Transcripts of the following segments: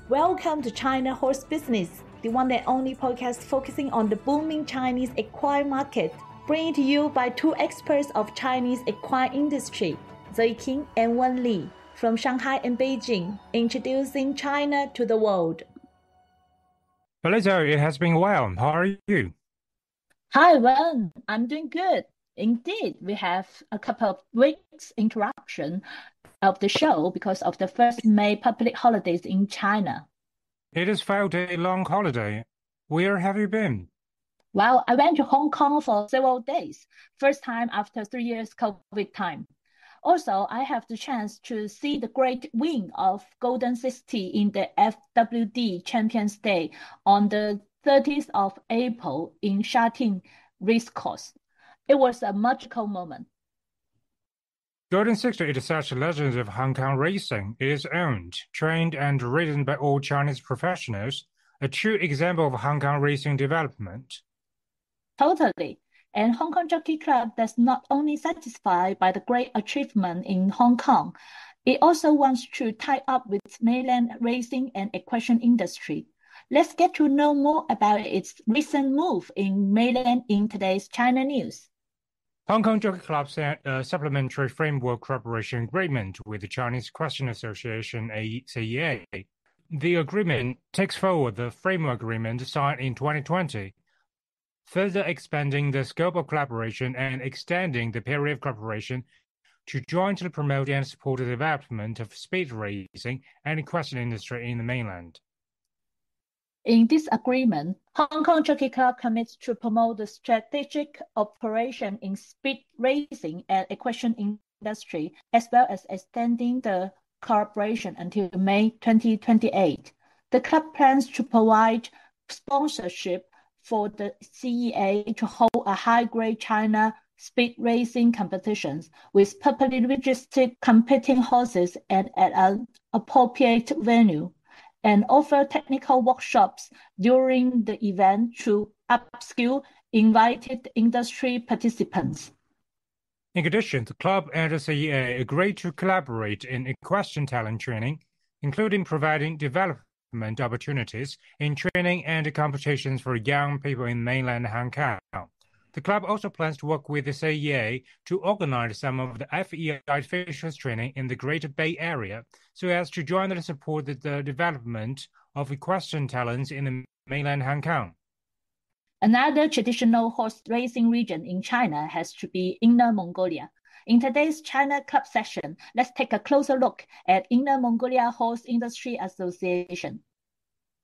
Welcome to China Horse Business, the one and only podcast focusing on the booming Chinese equine market. Bringing to you by two experts of Chinese equine industry, Zoe King and Wen Li, from Shanghai and Beijing, introducing China to the world. Hello, Zoe. It has been a while. How are you? Hi, Wen. I'm doing good. Indeed, we have a couple of weeks interruption of the show because of the 1st May public holidays in China. It has felt a long holiday. Where have you been? Well, I went to Hong Kong for several days, first time after 3 years COVID time. Also, I have the chance to see the great win of Golden 60 in the FWD Champions Day on the 30th of April in Shatin Racecourse. It was a magical moment. Golden 60 is such a legend of Hong Kong racing. It is owned, trained, and ridden by all Chinese professionals, a true example of Hong Kong racing development. Totally. And Hong Kong Jockey Club does not only satisfied by the great achievement in Hong Kong, it also wants to tie up with mainland racing and equestrian industry. Let's get to know more about its recent move in mainland in today's China news. Hong Kong Jockey Club signed a supplementary framework cooperation agreement with the Chinese Equestrian Association, CEA. The agreement takes forward the framework agreement signed in 2020, further expanding the scope of collaboration and extending the period of cooperation to jointly promote and support the development of speed racing and equestrian industry in the mainland. In this agreement, Hong Kong Jockey Club commits to promote the strategic operation in speed racing and equestrian industry, as well as extending the cooperation until May 2028. The club plans to provide sponsorship for the CEA to hold a high-grade China speed racing competitions with properly registered competing horses and at an appropriate venue, and offer technical workshops during the event to upskill invited industry participants. In addition, the club and the CEA agreed to collaborate in equestrian talent training, including providing development opportunities in training and competitions for young people in mainland Hong Kong. The club also plans to work with the CEA to organize some of the FEI officials training in the Greater Bay Area, so as to jointly support the development of equestrian talents in the mainland Hong Kong. Another traditional horse racing region in China has to be Inner Mongolia. In today's China Club session, let's take a closer look at Inner Mongolia Horse Industry Association.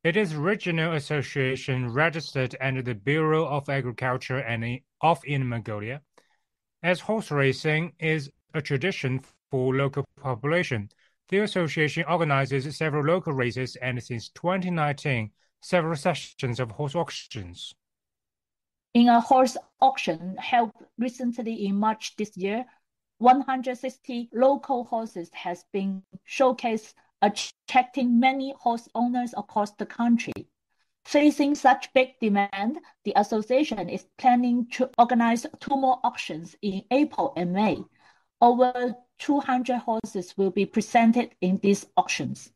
It is a regional association registered under the Bureau of Agriculture of Inner Mongolia. As horse racing is a tradition for local population, the association organizes several local races and since 2019, several sessions of horse auctions. In a horse auction held recently in March this year, 160 local horses has been showcased, attracting many horse owners across the country. Facing such big demand, the association is planning to organize 2 more auctions in April and May. Over 200 horses will be presented in these auctions.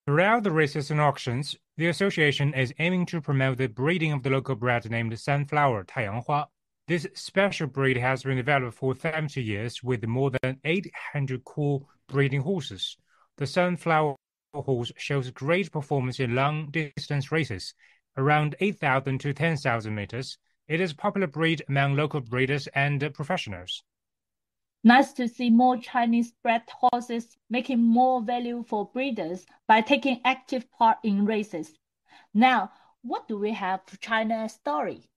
Throughout the races and auctions, the association is aiming to promote the breeding of the local bred named Sunflower Taiyanghua. This special breed has been developed for 70 years with more than 800 core breeding horses. The Sunflower horse shows great performance in long-distance races, around 8,000 to 10,000 meters. It is a popular breed among local breeders and professionals. Nice to see more Chinese-bred horses making more value for breeders by taking active part in races. Now, what do we have for China's story?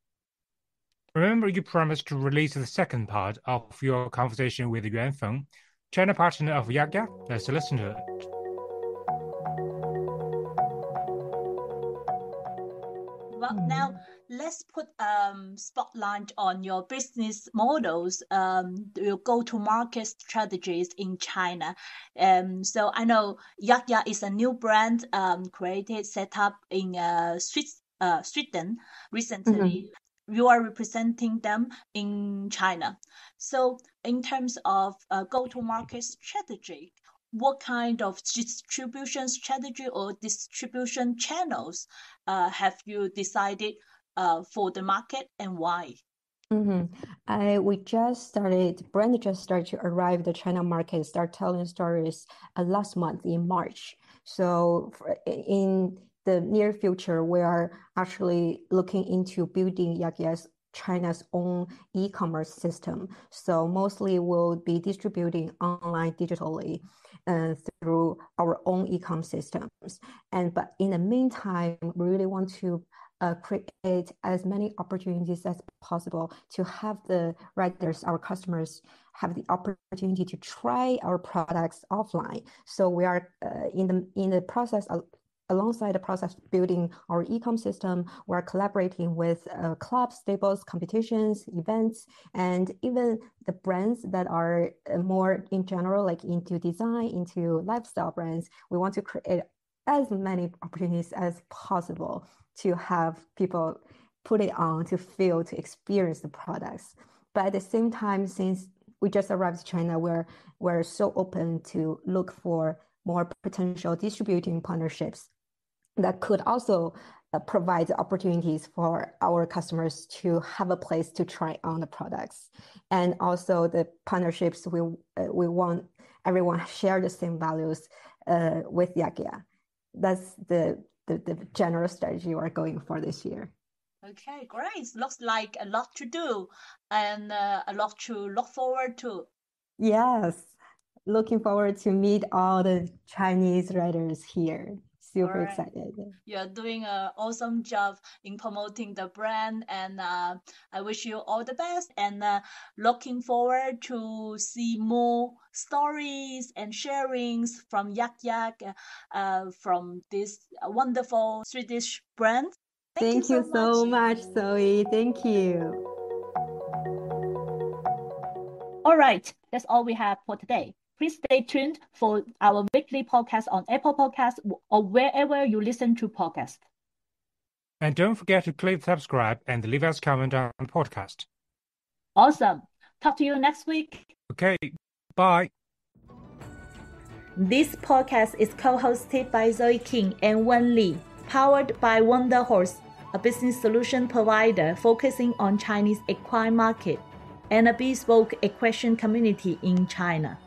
Remember you promised to release the second part of your conversation with Yuan Feng, China partner of Yak Yak. Let's listen to it. Well, now let's put spotlight on your business models, your go-to-market strategies in China. So I know Yak Yak is a new brand created, set up in Sweden recently. You are representing them in China. So in terms of go-to-market strategy, what kind of distribution strategy or distribution channels have you decided for the market, and why? Brand just started to arrive the China market, start telling stories last month in March. So in the near future, we are actually looking into building Yakia's China's own e-commerce system. So mostly we'll be distributing online digitally through our own e-com systems. But in the meantime, we really want to create as many opportunities as possible to have the riders, our customers, have the opportunity to try our products offline. So we are in the process of, alongside the process of building our e-com system, we're collaborating with clubs, stables, competitions, events, and even the brands that are more in general, like into design, into lifestyle brands. We want to create as many opportunities as possible to have people put it on, to feel, to experience the products. But at the same time, since we just arrived to China, we're so open to look for more potential distributing partnerships that could also provide opportunities for our customers to have a place to try on the products. And also the partnerships, we want everyone share the same values with Yakia. That's the general strategy we're going for this year. Okay, great. Looks like a lot to do and a lot to look forward to. Yes, looking forward to meet all the Chinese riders here. Super excited. You're doing an awesome job in promoting the brand, and I wish you all the best, and looking forward to see more stories and sharings from Yak Yak from this wonderful Swedish brand. Thank you so much, Zoe. Thank you. All right, that's all we have for today. Please stay tuned for our weekly podcast on Apple Podcasts or wherever you listen to podcasts. And don't forget to click subscribe and leave us a comment on the podcast. Awesome. Talk to you next week. Okay, bye. This podcast is co-hosted by Zoe King and Wen Li, powered by Wonder Horse, a business solution provider focusing on Chinese equine market and a bespoke equestrian community in China.